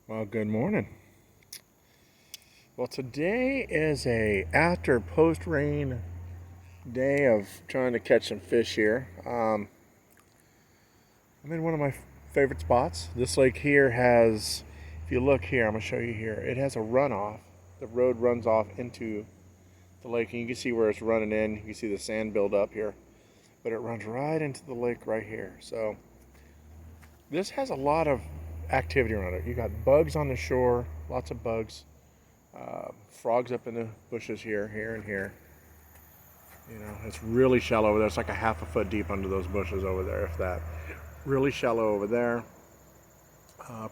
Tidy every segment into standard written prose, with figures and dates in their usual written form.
Well, good morning. Well, today is a after post rain day of trying to catch some fish here. I'm in one of my favorite spots. This lake here has, if you look here, I'm gonna show you here. It has a runoff. The road runs off into the lake, and you can see where it's running in. You can see the sand build up here, but it runs right into the lake right here. So this has a lot of activity around it. You got bugs on the shore, lots of bugs. Frogs up in the bushes here, and here. You know, it's really shallow over there. It's like a half a foot deep under those bushes over there, if that. Really shallow over there.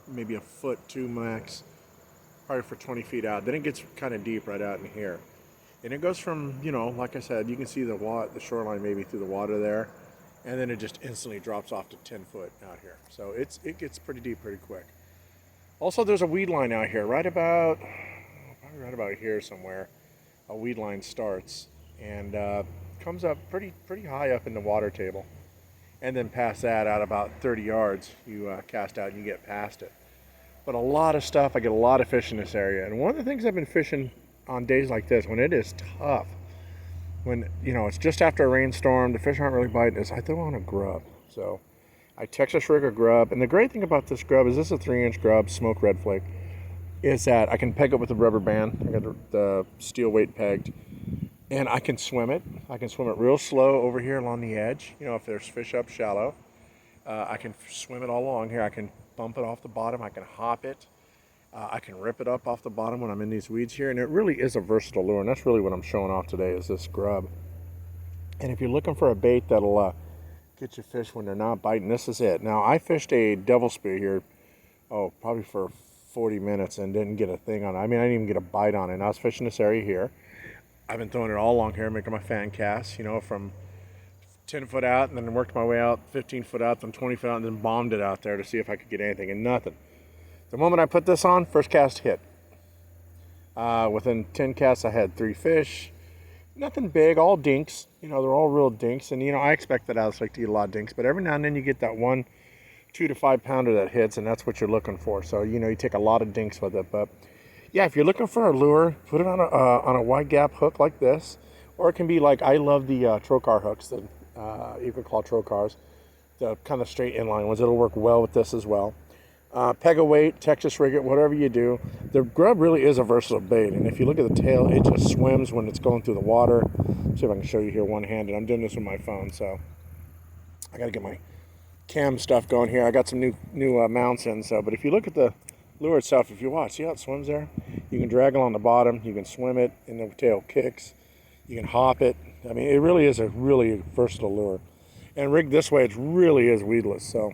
Maybe a foot, two max. Probably for 20 feet out. Then it gets kind of deep right out in here. And it goes from, like I said, you can see the shoreline maybe through the water there. And then it just instantly drops off to 10 foot out here. So it gets pretty deep pretty quick. Also, there's a weed line out here, probably right about here somewhere. A weed line starts and comes up pretty high up in the water table, and then past that, out about 30 yards, you cast out and you get past it. But a lot of stuff. I get a lot of fish in this area, and one of the things I've been fishing on days like this, when it is tough, when it's just after a rainstorm, the fish aren't really biting, is I throw on a grub. So I Texas rig a grub, and the great thing about this grub is this is a 3-inch grub, smoked red flake. Is that I can peg it with a rubber band. I got the steel weight pegged, and I can swim it. I can swim it real slow over here along the edge. If there's fish up shallow, I can swim it all along here. I can bump it off the bottom. I can hop it. I can rip it up off the bottom when I'm in these weeds here, and it really is a versatile lure, and that's really what I'm showing off today is this grub. And if you're looking for a bait that'll get you fish when they're not biting, this is it. Now, I fished a devil spear here, probably for 40 minutes and didn't get a thing on it. I mean, I didn't even get a bite on it. And I was fishing this area here. I've been throwing it all along here, making my fan casts, from 10 foot out, and then worked my way out 15 foot out, then 20 foot out, and then bombed it out there to see if I could get anything, and nothing. The moment I put this on, first cast hit. Within 10 casts, I had 3 fish. Nothing big, all dinks. They're all real dinks, and I expect that I was like to eat a lot of dinks, but every now and then you get that one 2 to 5 pounder that hits, and that's what you're looking for. So you take a lot of dinks with it. But yeah, if you're looking for a lure, put it on a wide gap hook like this, or it can be like, I love the trocar hooks, that you can call trocars, the kind of straight inline ones. It'll work well with this as well. Peg a weight, Texas rig it, whatever you do. The grub really is a versatile bait, and if you look at the tail, it just swims when it's going through the water. See if I can show you here one-handed. I'm doing this with my phone, so I gotta get my cam stuff going here. I got some new mounts in, but if you look at the lure itself, if you watch, see how it swims there? You can drag along the bottom, you can swim it, and the tail kicks. You can hop it. I mean, it really is a really versatile lure. And rigged this way, it really is weedless. So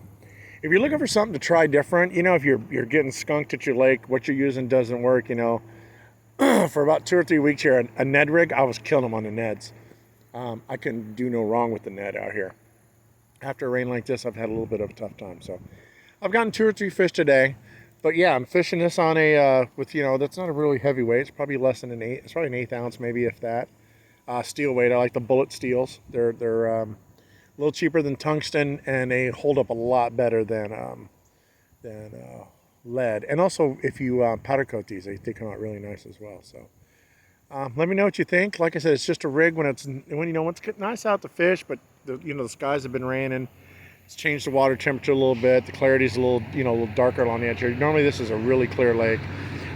if you're looking for something to try different, if you're getting skunked at your lake, what you're using doesn't work, for about 2 or 3 weeks here, a Ned rig, I was killing them on the Neds. I can do no wrong with the Ned out here. After a rain like this, I've had a little bit of a tough time. So I've gotten 2 or 3 fish today. But yeah, I'm fishing this on a, that's not a really heavy weight. It's probably less than it's probably an 1/8 ounce, maybe if that. Steel weight, I like the bullet steels. They're a little cheaper than tungsten, and they hold up a lot better than lead. And also, if you powder coat these, they come out really nice as well. So let me know what you think. Like I said, it's just a rig when it's nice out to fish, but the skies have been raining. It's changed the water temperature a little bit. The clarity's a little darker along the edge here. Normally this is a really clear lake.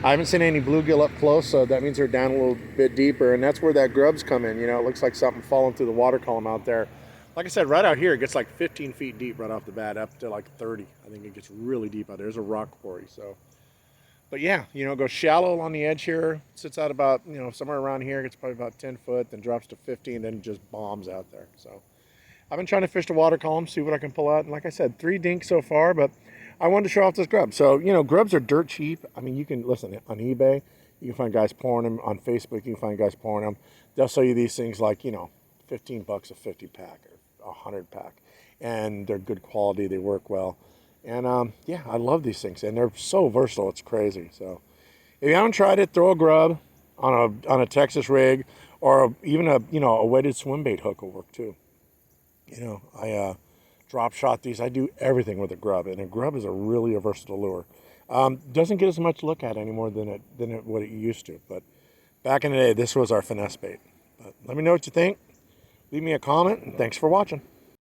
I haven't seen any bluegill up close, so that means they're down a little bit deeper, and that's where that grubs come in. It looks like something falling through the water column out there. Like I said, right out here, it gets like 15 feet deep right off the bat, up to like 30. I think it gets really deep out there. There's a rock quarry, so. But yeah, goes shallow along the edge here, sits out about, somewhere around here, gets probably about 10 foot, then drops to 15, then just bombs out there. So I've been trying to fish the water column, see what I can pull out. And like I said, 3 dinks so far, but I wanted to show off this grub. So, grubs are dirt cheap. I mean, you can, listen, on eBay, you can find guys pouring them. On Facebook, you can find guys pouring them. They'll sell you these things like, $15 a 50 pack or 100 pack. And they're good quality, they work well. And yeah, I love these things, and they're so versatile, it's crazy. So if you haven't tried it, throw a grub on a Texas rig, or even a weighted swim bait hook will work too. I drop shot these. I do everything with a grub, and a grub is a really versatile lure. Doesn't get as much look at anymore what it used to. But back in the day, this was our finesse bait. But let me know what you think. Leave me a comment, and thanks for watching.